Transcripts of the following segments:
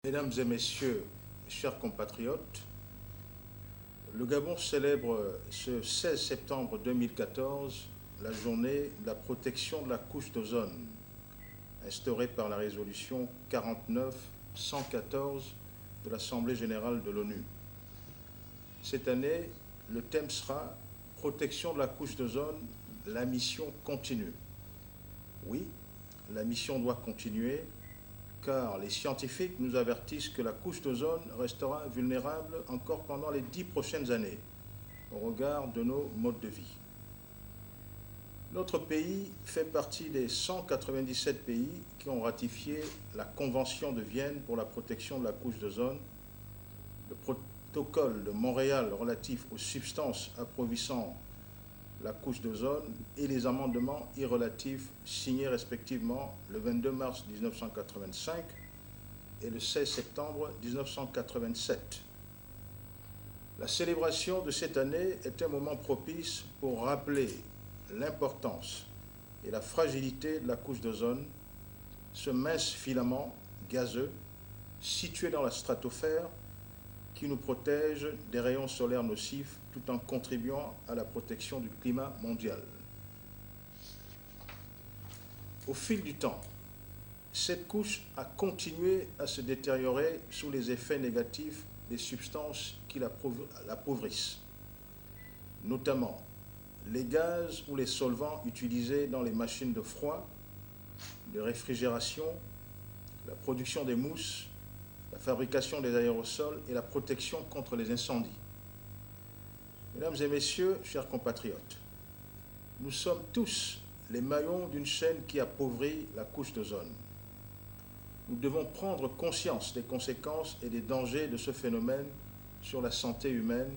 Mesdames et messieurs, chers compatriotes, le Gabon célèbre ce 16 septembre 2014 la journée de la protection de la couche d'ozone, instaurée par la résolution 49-114 de l'Assemblée générale de l'ONU. Cette année, le thème sera « Protection de la couche d'ozone, la mission continue ». Oui, la mission doit continuer, car les scientifiques nous avertissent que la couche d'ozone restera vulnérable encore pendant les 10 prochaines années, au regard de nos modes de vie. Notre pays fait partie des 197 pays qui ont ratifié la Convention de Vienne pour la protection de la couche d'ozone, le protocole de Montréal relatif aux substances appauvrissant la couche d'ozone et les amendements y relatifs signés respectivement le 22 mars 1985 et le 16 septembre 1987. La célébration de cette année est un moment propice pour rappeler l'importance et la fragilité de la couche d'ozone, ce mince filament gazeux situé dans la stratosphère qui nous protège des rayons solaires nocifs tout en contribuant à la protection du climat mondial. Au fil du temps, cette couche a continué à se détériorer sous les effets négatifs des substances qui l'appauvrissent, notamment les gaz ou les solvants utilisés dans les machines de froid, de réfrigération, la production des mousses, la fabrication des aérosols et la protection contre les incendies. Mesdames et messieurs, chers compatriotes, nous sommes tous les maillons d'une chaîne qui appauvrit la couche d'ozone. Nous devons prendre conscience des conséquences et des dangers de ce phénomène sur la santé humaine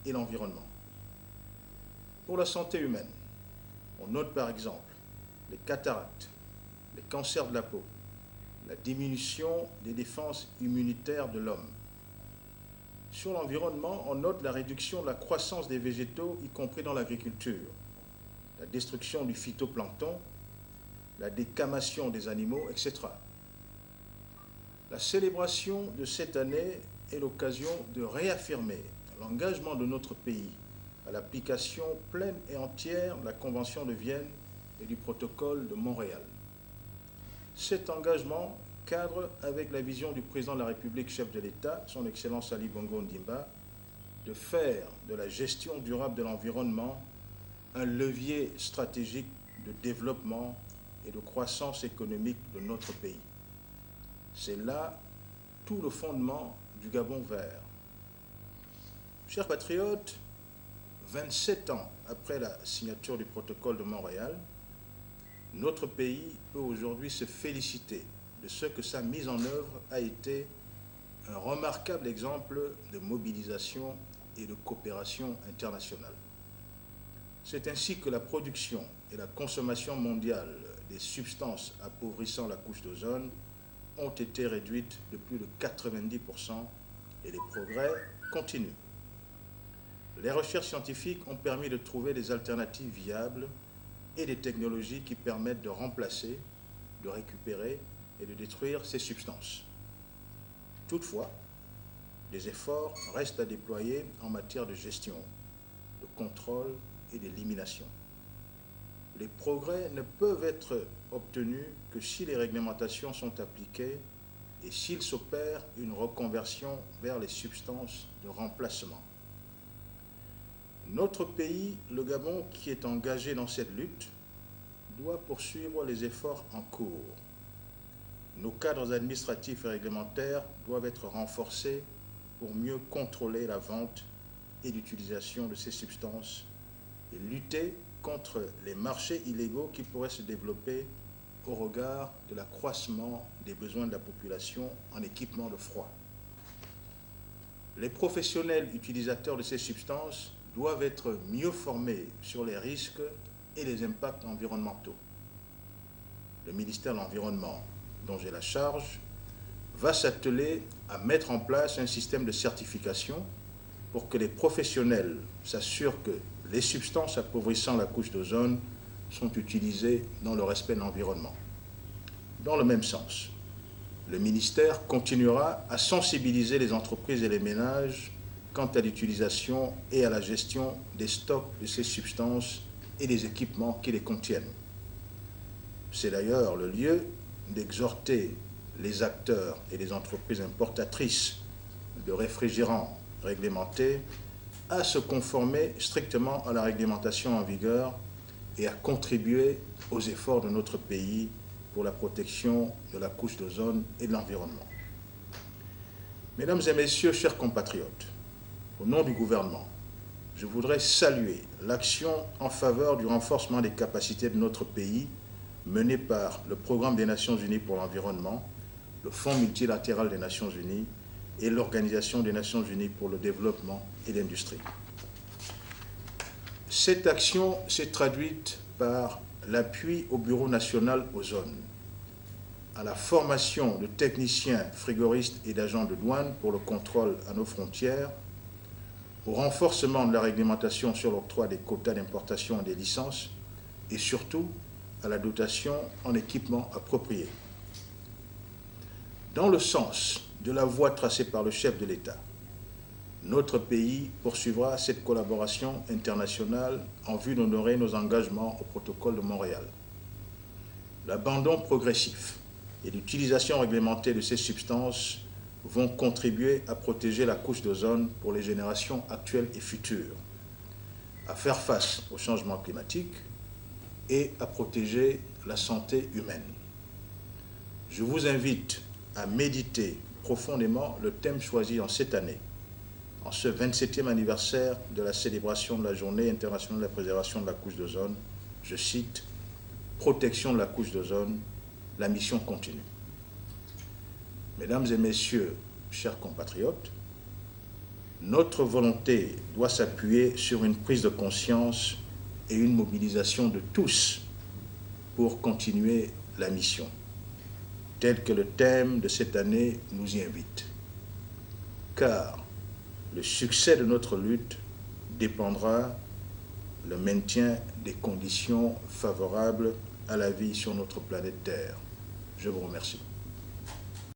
et l'environnement. Pour la santé humaine, on note par exemple les cataractes, les cancers de la peau, la diminution des défenses immunitaires de l'homme. Sur l'environnement, on note la réduction de la croissance des végétaux, y compris dans l'agriculture, la destruction du phytoplancton, la décamation des animaux, etc. La célébration de cette année est l'occasion de réaffirmer l'engagement de notre pays à l'application pleine et entière de la Convention de Vienne et du protocole de Montréal. Cet engagement cadre avec la vision du président de la République, chef de l'État, son Excellence Ali Bongo Ondimba, de faire de la gestion durable de l'environnement un levier stratégique de développement et de croissance économique de notre pays. C'est là tout le fondement du Gabon vert. Chers patriotes, 27 ans après la signature du protocole de Montréal, notre pays peut aujourd'hui se féliciter de ce que sa mise en œuvre a été un remarquable exemple de mobilisation et de coopération internationale. C'est ainsi que la production et la consommation mondiale des substances appauvrissant la couche d'ozone ont été réduites de plus de 90% et les progrès continuent. Les recherches scientifiques ont permis de trouver des alternatives viables et des technologies qui permettent de remplacer, de récupérer et de détruire ces substances. Toutefois, des efforts restent à déployer en matière de gestion, de contrôle et d'élimination. Les progrès ne peuvent être obtenus que si les réglementations sont appliquées et s'il s'opère une reconversion vers les substances de remplacement. Notre pays, le Gabon, qui est engagé dans cette lutte, doit poursuivre les efforts en cours. Nos cadres administratifs et réglementaires doivent être renforcés pour mieux contrôler la vente et l'utilisation de ces substances et lutter contre les marchés illégaux qui pourraient se développer au regard de l'accroissement des besoins de la population en équipement de froid. Les professionnels utilisateurs de ces substances doivent être mieux formés sur les risques et les impacts environnementaux. Le ministère de l'Environnement, dont j'ai la charge, va s'atteler à mettre en place un système de certification pour que les professionnels s'assurent que les substances appauvrissant la couche d'ozone sont utilisées dans le respect de l'environnement. Dans le même sens, Le ministère continuera à sensibiliser les entreprises et les ménages quant à l'utilisation et à la gestion des stocks de ces substances et des équipements qui les contiennent. C'est d'ailleurs le lieu d'exhorter les acteurs et les entreprises importatrices de réfrigérants réglementés à se conformer strictement à la réglementation en vigueur et à contribuer aux efforts de notre pays pour la protection de la couche d'ozone et de l'environnement. Mesdames et messieurs, chers compatriotes, au nom du gouvernement, je voudrais saluer l'action en faveur du renforcement des capacités de notre pays menée par le Programme des Nations Unies pour l'environnement, le Fonds multilatéral des Nations Unies et l'Organisation des Nations Unies pour le développement et l'industrie. Cette action s'est traduite par l'appui au Bureau national ozone, à la formation de techniciens frigoristes et d'agents de douane pour le contrôle à nos frontières, au renforcement de la réglementation sur l'octroi des quotas d'importation et des licences, et surtout à la dotation en équipements appropriés. Dans le sens de la voie tracée par le chef de l'État, notre pays poursuivra cette collaboration internationale en vue d'honorer nos engagements au protocole de Montréal. L'abandon progressif et l'utilisation réglementée de ces substances vont contribuer à protéger la couche d'ozone pour les générations actuelles et futures, à faire face au changement climatique et à protéger la santé humaine. Je vous invite à méditer profondément le thème choisi en cette année, en ce 27e anniversaire de la célébration de la Journée internationale de la préservation de la couche d'ozone. Je cite, « Protection de la couche d'ozone, la mission continue ». Mesdames et messieurs, chers compatriotes, notre volonté doit s'appuyer sur une prise de conscience et une mobilisation de tous pour continuer la mission, tel que le thème de cette année nous y invite. Car le succès de notre lutte dépendra le maintien des conditions favorables à la vie sur notre planète Terre. Je vous remercie.